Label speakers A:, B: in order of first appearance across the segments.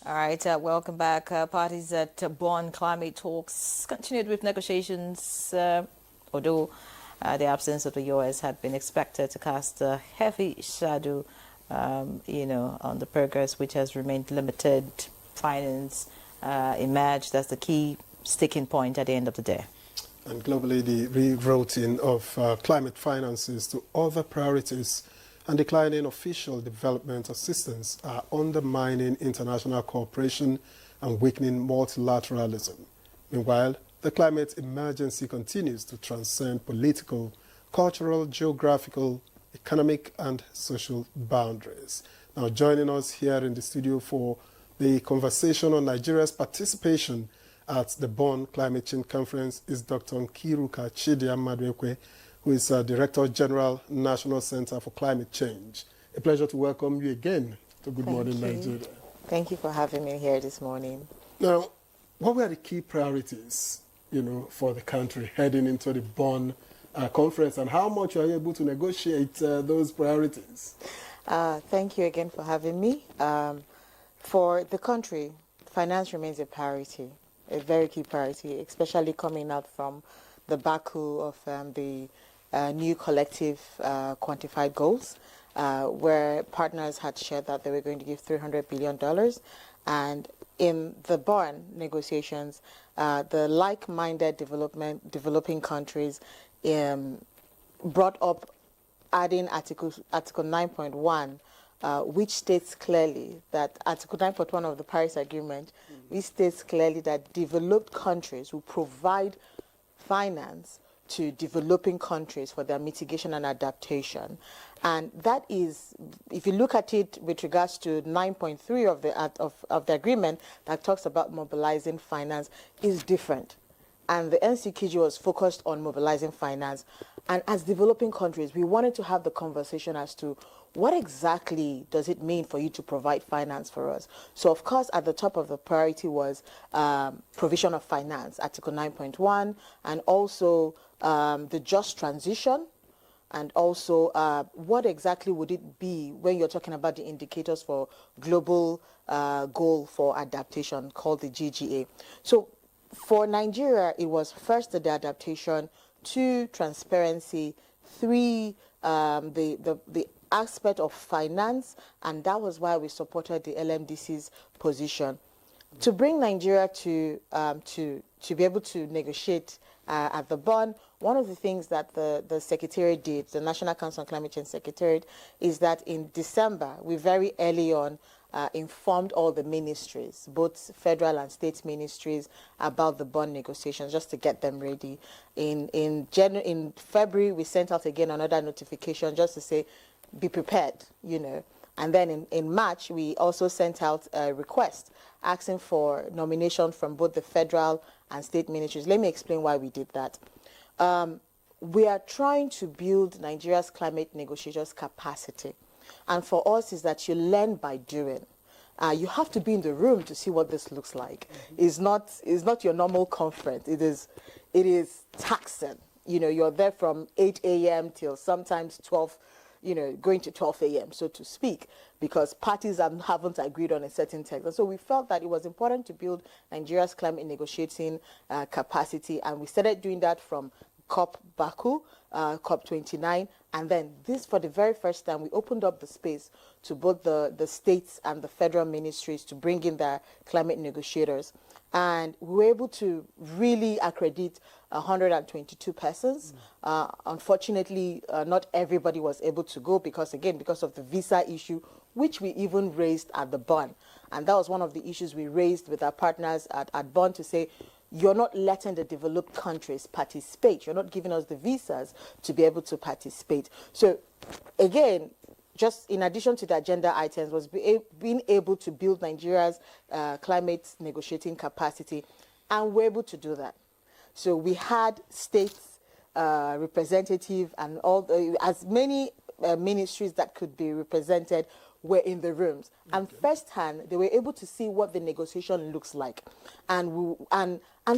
A: All right, welcome back. Parties at Bonn climate talks continued with negotiations, although the absence of the U.S. had been expected to cast a heavy shadow, on the progress, which has remained limited. Finance emerged as the key sticking point at the end of the day.
B: And globally, the rerouting of climate finances to other priorities and declining official development assistance are undermining international cooperation and weakening multilateralism. Meanwhile, the climate emergency continues to transcend political, cultural, geographical, economic, and social boundaries. Now, joining us here in the studio for the conversation on Nigeria's participation at the Bonn Climate Change Conference is Dr. Nkiruka Chidiamadwekwe, who is Director General, National Center for Climate Change. A pleasure to welcome you again to Good Morning Nigeria.
C: Thank you for having me here this morning.
B: Now, what were the key priorities, for the country heading into the Bonn conference, and how much are you able to negotiate those priorities?
C: Thank you again for having me. For the country, finance remains a priority, a very key priority, especially coming out from the Baku of the new collective quantified goals, where partners had shared that they were going to give $300 billion. And in the Bonn negotiations, the like-minded developing countries brought up adding Article 9.1, which states clearly that Article 9.1 of the Paris Agreement, which states clearly that developed countries will provide finance to developing countries for their mitigation and adaptation. And that is, if you look at it with regards to 9.3 of the agreement that talks about mobilizing finance, is different. And the NCKG was focused on mobilizing finance. And as developing countries, we wanted to have the conversation as to what exactly does it mean for you to provide finance for us? So, of course, at the top of the priority was provision of finance, Article 9.1, and also the just transition, and also what exactly would it be when you're talking about the indicators for global goal for adaptation called the GGA. So for Nigeria, it was first the adaptation, 2, transparency, 3, the aspect of finance, and that was why we supported the LMDC's position. To bring Nigeria to be able to negotiate at the Bonn, one of the things that the Secretariat did, the National Council on Climate Change Secretariat, is that in December, we very early on informed all the ministries, both federal and state ministries, about the Bonn negotiations, just to get them ready. In February, we sent out again another notification just to say, be prepared, And then in March, we also sent out a request asking for nomination from both the federal and state ministries. Let me explain why we did that. We are trying to build Nigeria's climate negotiators' capacity. And for us is that you learn by doing. You have to be in the room to see what this looks like. It's not your normal conference. It is taxing. You're there from 8 a.m. till sometimes 12, going to 12 a.m., so to speak, because parties haven't agreed on a certain text. And so we felt that it was important to build Nigeria's climate negotiating capacity, and we started doing that from COP Baku, COP 29, and then this, for the very first time, we opened up the space to both the states and the federal ministries to bring in their climate negotiators. And we were able to really accredit 122 persons. Unfortunately, not everybody was able to go because of the visa issue, which we even raised at the Bonn. And that was one of the issues we raised with our partners at Bonn to say, you're not letting the developed countries participate. You're not giving us the visas to be able to participate. So, again, just in addition to the agenda items, was being able to build Nigeria's climate negotiating capacity, and we're able to do that. So we had states representative and as many ministries that could be represented were in the rooms, and firsthand they were able to see what the negotiation looks like, and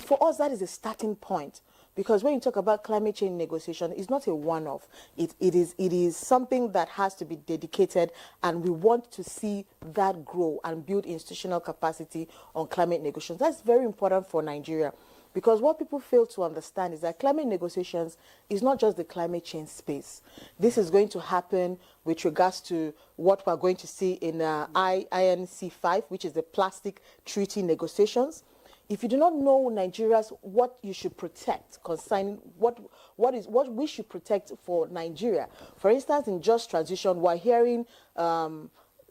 C: for us that is a starting point, Because when you talk about climate change negotiation, it's not a one-off. It is something that has to be dedicated, and we want to see that grow and build institutional capacity on climate negotiations. That's very important for Nigeria. Because what people fail to understand is that climate negotiations is not just the climate change space. This is going to happen with regards to what we're going to see in INC 5, which is the plastic treaty negotiations. If you do not know Nigeria's what you should protect concerning what we should protect for Nigeria, for instance, in just transition, we're hearing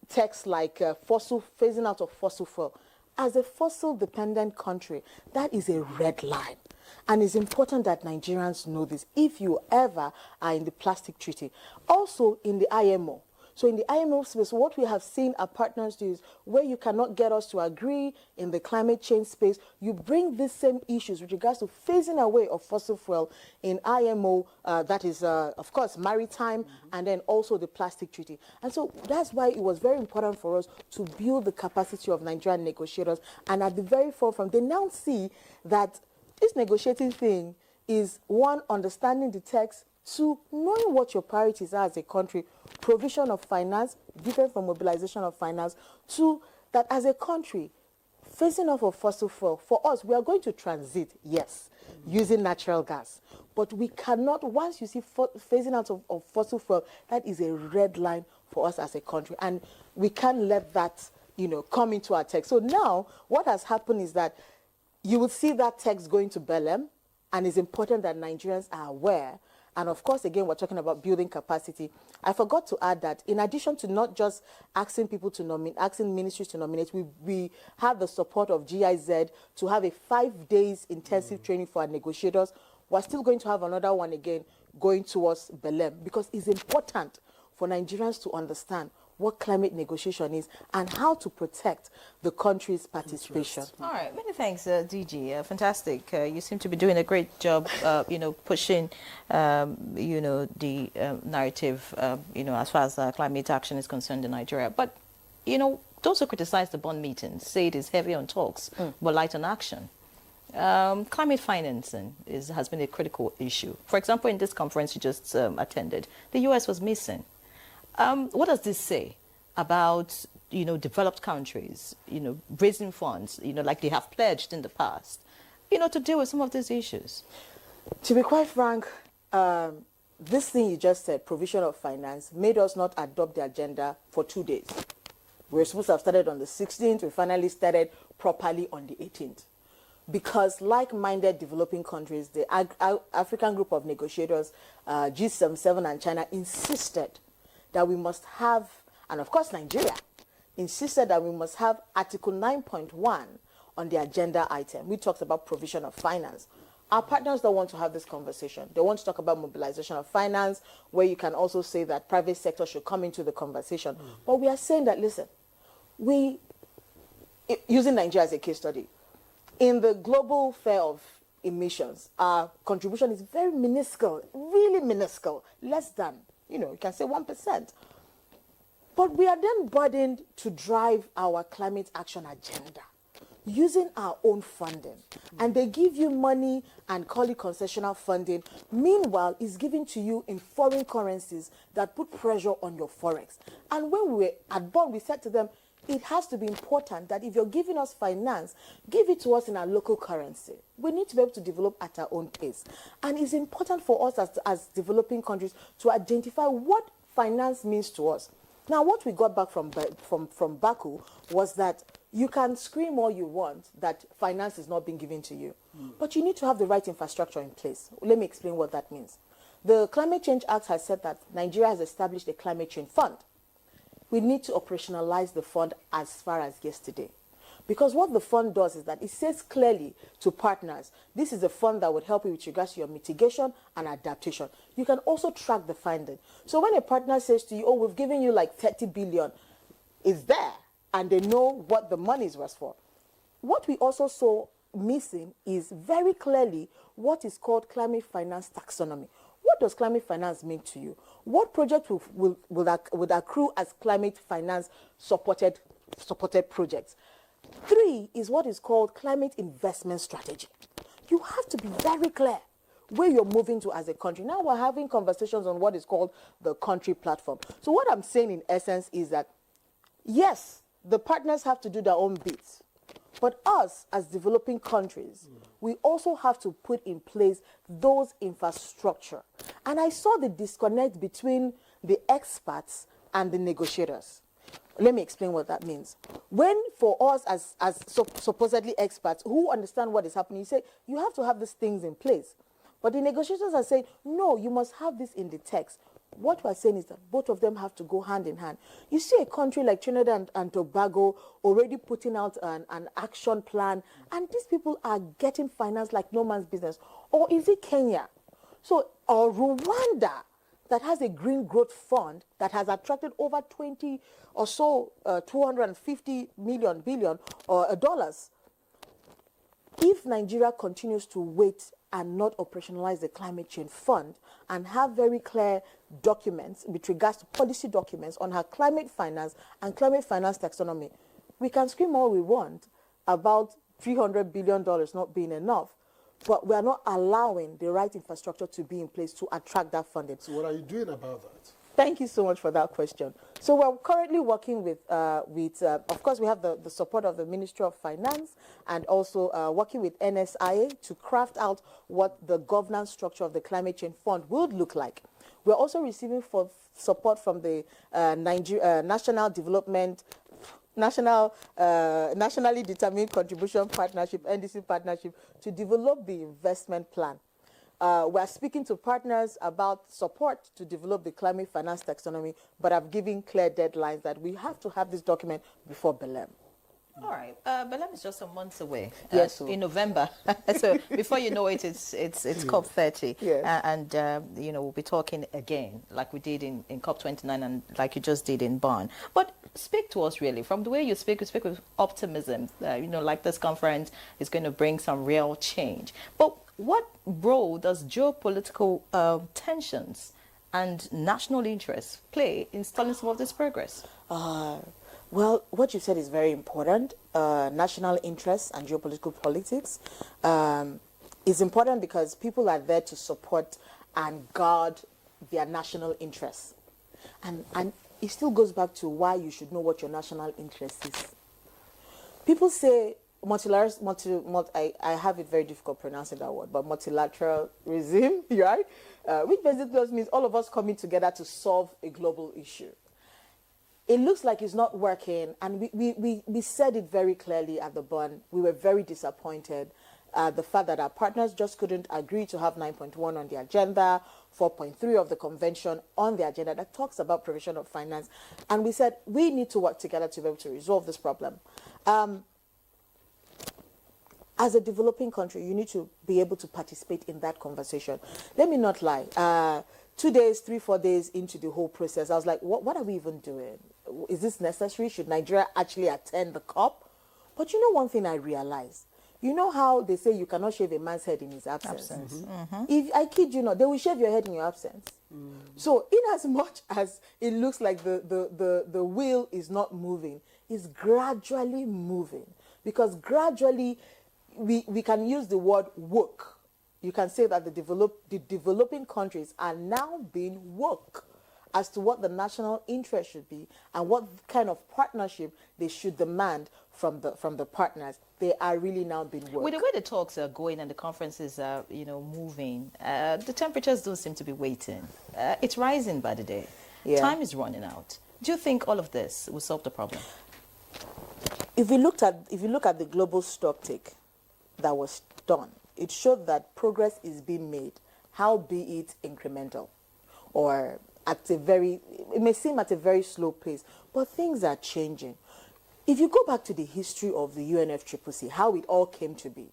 C: texts like phasing out of fossil fuel. As a fossil-dependent country, that is a red line. And it's important that Nigerians know this if you ever are in the plastic treaty. Also in the IMO. So in the IMO space, what we have seen our partners do is where you cannot get us to agree in the climate change space, you bring these same issues with regards to phasing away of fossil fuel in IMO, that is, of course, maritime, and then also the plastic treaty. And so that's why it was very important for us to build the capacity of Nigerian negotiators. And at the very forefront, they now see that this negotiating thing is, one, understanding the text, two, knowing what your priorities are as a country, provision of finance, different from mobilization of finance, two, that as a country, phasing off of fossil fuel, for us, we are going to transit, yes, using natural gas. But we cannot, once you see phasing out of fossil fuel, that is a red line for us as a country. And we can't let that, come into our text. So now, what has happened is that you will see that text going to Belém, and it's important that Nigerians are aware. And of course, again, we're talking about building capacity. I forgot to add that in addition to not just asking people to nominate, asking ministries to nominate, we have the support of GIZ to have a 5 days intensive training for our negotiators. We're still going to have another one again going towards Belém, because it's important for Nigerians to understand what climate negotiation is and how to protect the country's participation.
A: All right, many thanks, DG. Fantastic. You seem to be doing a great job, pushing, the narrative, as far as climate action is concerned in Nigeria. But, those who criticize the Bonn meetings say it is heavy on talks, but light on action. Climate financing has been a critical issue. For example, in this conference you just attended, the U.S. was missing. What does this say about, developed countries, raising funds, like they have pledged in the past, to deal with some of these issues?
C: To be quite frank, this thing you just said, provision of finance, made us not adopt the agenda for 2 days. We were supposed to have started on the 16th. We finally started properly on the 18th. Because like-minded developing countries, the African group of negotiators, G77 and China, insisted that we must have, and of course Nigeria, insisted that we must have Article 9.1 on the agenda item. We talked about provision of finance. Our partners don't want to have this conversation. They want to talk about mobilization of finance, where you can also say that private sector should come into the conversation. But we are saying that, listen, using Nigeria as a case study, in the global fair of emissions, our contribution is very minuscule, really minuscule, less than, you can say 1%. But we are then burdened to drive our climate action agenda using our own funding. And they give you money and call it concessional funding. Meanwhile, it's given to you in foreign currencies that put pressure on your forex. And when we were at Bonn, we said to them, it has to be important that if you're giving us finance, give it to us in our local currency. We need to be able to develop at our own pace. And it's important for us as developing countries to identify what finance means to us. Now, what we got back from Baku was that you can scream all you want that finance is not being given to you. But you need to have the right infrastructure in place. Let me explain what that means. The Climate Change Act has said that Nigeria has established a climate change fund. We need to operationalize the fund as far as yesterday. Because what the fund does is that it says clearly to partners, this is a fund that would help you with regards to your mitigation and adaptation. You can also track the funding. So when a partner says to you, oh, we've given you like 30 billion, it's there, and they know what the money was for. What we also saw missing is very clearly what is called climate finance taxonomy. What does climate finance mean to you? What project would accrue as climate finance supported projects? 3 is what is called climate investment strategy. You have to be very clear where you're moving to as a country. Now we're having conversations on what is called the country platform. So what I'm saying in essence is that, yes, the partners have to do their own bits. But us, as developing countries, we also have to put in place those infrastructure. And I saw the disconnect between the experts and the negotiators. Let me explain what that means. When for us as supposedly experts who understand what is happening, you say, you have to have these things in place. But the negotiators are saying, no, you must have this in the text. What we're saying is that both of them have to go hand in hand. You see a country like Trinidad and Tobago already putting out an action plan, and these people are getting finance like no man's business. Or is it Kenya? So, or Rwanda, that has a green growth fund that has attracted over 20 or so, 250 billion dollars. If Nigeria continues to wait and not operationalize the climate change fund and have very clear documents with regards to policy documents on her climate finance and climate finance taxonomy, we can scream all we want about $300 billion not being enough, but we are not allowing the right infrastructure to be in place to attract that funding.
B: So what are you doing about that?
C: Thank you so much for that question. So we're currently working with of course, we have the support of the Ministry of Finance and also working with NSIA to craft out what the governance structure of the Climate Change Fund would look like. We're also receiving support from the Nationally Determined Contribution Partnership, NDC partnership, to develop the investment plan. We're speaking to partners about support to develop the climate finance taxonomy, but I've given clear deadlines that we have to have this document before Belém.
A: All right, Belém is just some months away.
C: Yes,
A: in November. So before you know it, it's COP30.
C: Yes.
A: And you know, we'll be talking again, like we did in COP29 and like you just did in Bonn. But speak to us really from the way you speak with optimism. You know, like this conference is going to bring some real change. But what role does geopolitical tensions and national interests play in stalling some of this progress?
C: Well, what you said is very important. National interests and geopolitical politics is important because people are there to support and guard their national interests. And it still goes back to why you should know what your national interest is. People say I have it very difficult pronouncing that word, but multilateralism, right? Which basically means all of us coming together to solve a global issue. It looks like it's not working, and we said it very clearly at the Bonn. We were very disappointed. The fact that our partners just couldn't agree to have 9.1 on the agenda, 4.3 of the convention on the agenda that talks about provision of finance. And we said we need to work together to be able to resolve this problem. As a developing country, you need to be able to participate in that conversation. Let me not lie. 2 days, 3-4 days into the whole process, I was like, what are we even doing? Is this necessary? Should Nigeria actually attend the COP? But you know one thing I realized? You know how they say you cannot shave a man's head in his absence? If I kid you not, they will shave your head in your absence. So in as much as it looks like the wheel is not moving, it's gradually moving. Because gradually, we can use the word woke. You can say that the developing countries are now being woke as to what the national interest should be and what kind of partnership they should demand from the partners. They are really now being woke.
A: With the way the talks are going and the conferences are, you know, moving, the temperatures don't seem to be waiting. It's rising by the day. Yeah. Time is running out. Do you think all of this will solve the problem?
C: If you look at the global stocktake that was done, it showed that progress is being made, how be it incremental or it may seem at a very slow pace, but things are changing. If you go back to the history of the UNFCCC, how it all came to be,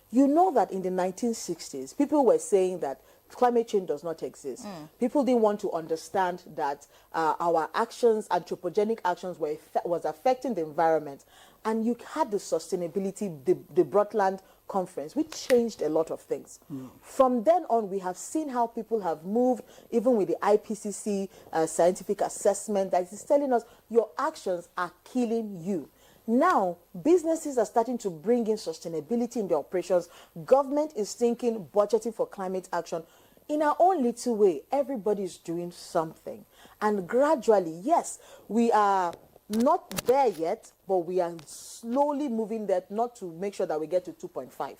C: you know that in the 1960s, people were saying that climate change does not exist. People didn't want to understand that our actions, anthropogenic actions, was affecting the environment. And you had the sustainability, the Brundtland Conference, which changed a lot of things. From then on, we have seen how people have moved, even with the IPCC scientific assessment that is telling us your actions are killing you. Now, businesses are starting to bring in sustainability in their operations. Government is thinking budgeting for climate action. In our own little way, everybody is doing something. And gradually, yes, we are not there yet, but we are slowly moving there, not to make sure that we get to 2.5.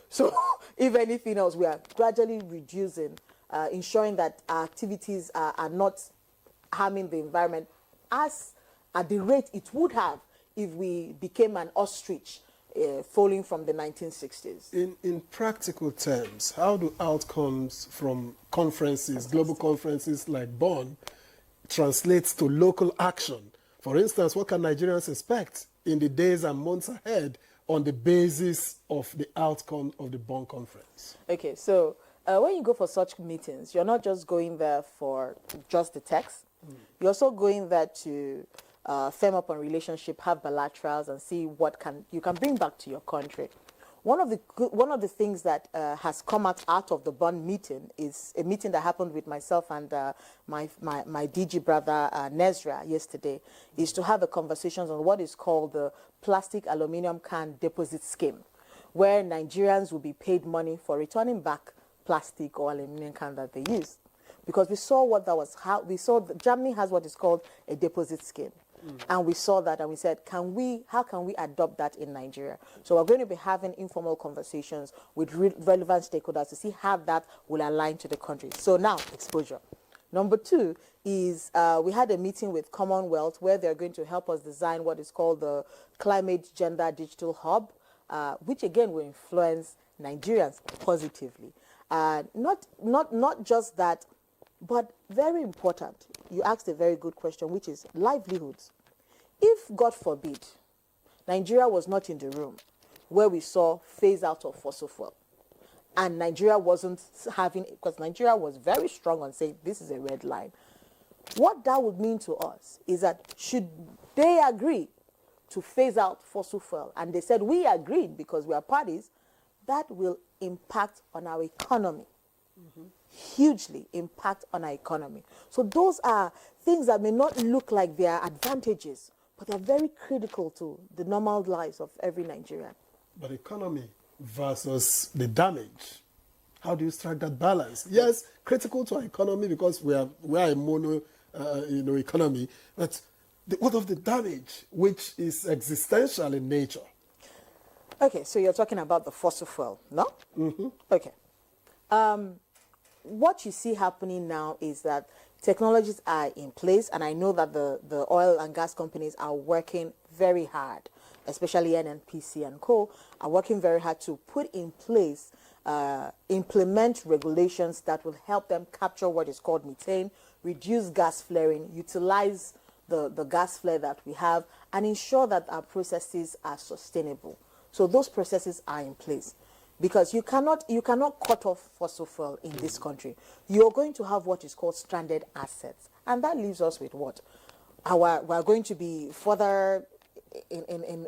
C: So, if anything else, we are gradually reducing, ensuring that our activities are not harming the environment as at the rate it would have if we became an ostrich falling from the 1960s.
B: In practical terms, how do outcomes from conferences, global conferences like Bonn, translate to local action? For instance, what can Nigerians expect in the days and months ahead on the basis of the outcome of the Bonn conference?
C: Okay, so when you go for such meetings, you're not just going there for just the text. You're also going there to firm up on relationship, have bilaterals, and see what you can bring back to your country. One of the things that has come out of the Bonn meeting is a meeting that happened with myself and my DG brother Nezra yesterday, is to have a conversation on what is called the plastic aluminum can deposit scheme, where Nigerians will be paid money for returning back plastic or aluminum can that they use. Because we saw what that was, how we saw Germany has what is called a deposit scheme. And we saw that and we said, how can we adopt that in Nigeria? So we're going to be having informal conversations with relevant stakeholders to see how that will align to the country. So now, exposure. Number two is we had a meeting with Commonwealth where they're going to help us design what is called the Climate Gender Digital Hub, which again will influence Nigerians positively. Not just that, but very important, you asked a very good question, which is livelihoods. If, God forbid, Nigeria was not in the room where we saw phase out of fossil fuel, and Nigeria wasn't having, because Nigeria was very strong on saying this is a red line, what that would mean to us is that should they agree to phase out fossil fuel, and they said we agreed because we are parties, that will impact on our economy. Hugely impact on our economy. So those are things that may not look like they are advantages, but they're very critical to the normal lives of every Nigerian.
B: But economy versus the damage, how do you strike that balance? Yes, critical to our economy because we are a mono economy, but what of the damage, which is existential in nature?
C: Okay, so you're talking about the fossil fuel, no? Okay. What you see happening now is that technologies are in place, and I know that the oil and gas companies are working very hard, especially NNPC and co, are working very hard to put in place, implement regulations that will help them capture what is called methane, reduce gas flaring, utilize the gas flare that we have, and ensure that our processes are sustainable. So those processes are in place. Because you cannot cut off fossil fuel in this country. You're going to have what is called stranded assets. And that leaves us with what? We're going to be further in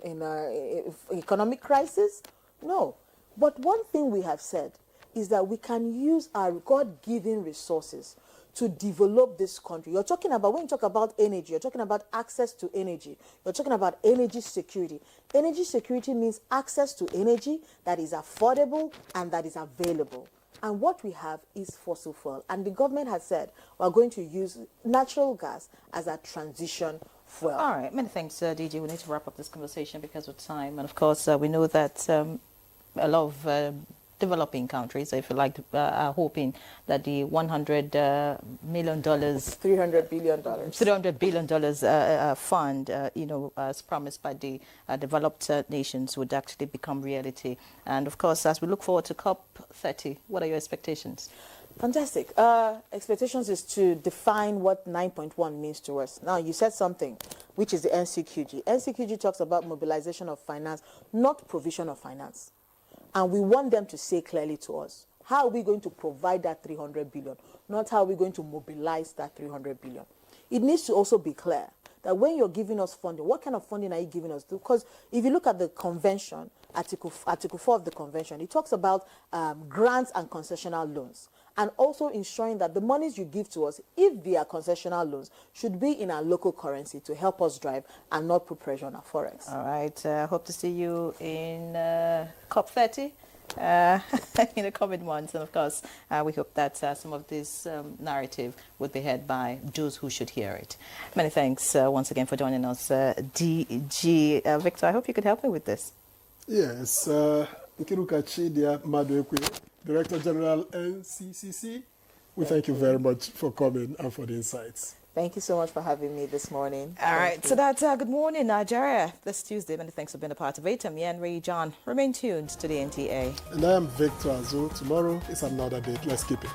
C: economic crisis? No. But one thing we have said is that we can use our God-given resources to develop this country. You're talking about, when you talk about energy, you're talking about access to energy. You're talking about energy security. Energy security means access to energy that is affordable and that is available. And what we have is fossil fuel. And the government has said we're going to use natural gas as a transition fuel.
A: All right. Many thanks, DG. We need to wrap up this conversation because of time. And of course, we know that a lot of developing countries, if you like, are hoping that the $100 million, $300 billion fund, as promised by the developed nations, would actually become reality. And of course, as we look forward to COP30, what are your expectations?
C: Fantastic. Expectations is to define what 9.1 means to us. Now, you said something, which is the NCQG. NCQG talks about mobilization of finance, not provision of finance. And we want them to say clearly to us, how are we going to provide that 300 billion, not how are we going to mobilize that 300 billion. It needs to also be clear that when you're giving us funding, what kind of funding are you giving us? Because if you look at the convention, Article 4 of the convention, it talks about grants and concessional loans. and also ensuring that the monies you give to us, if they are concessional loans, should be in our local currency to help us drive and not put pressure on our forex.
A: All right. Hope to see you in COP30 in the coming months. And of course, we hope that some of this narrative would be heard by those who should hear it. Many thanks once again for joining us, DG. Victor, I hope you could help me with this.
B: Yes. Nkiruka Chidia Madwekwe, Director General NCCC. We thank you very much for coming and for the insights.
C: Thank you so much for having me this morning.
A: All right, so that's Good Morning Nigeria this Tuesday. Many thanks for being a part of it. I'm Yenri John. Remain tuned to the NTA.
B: And I am Victor Azu. Tomorrow is another date. Let's keep it.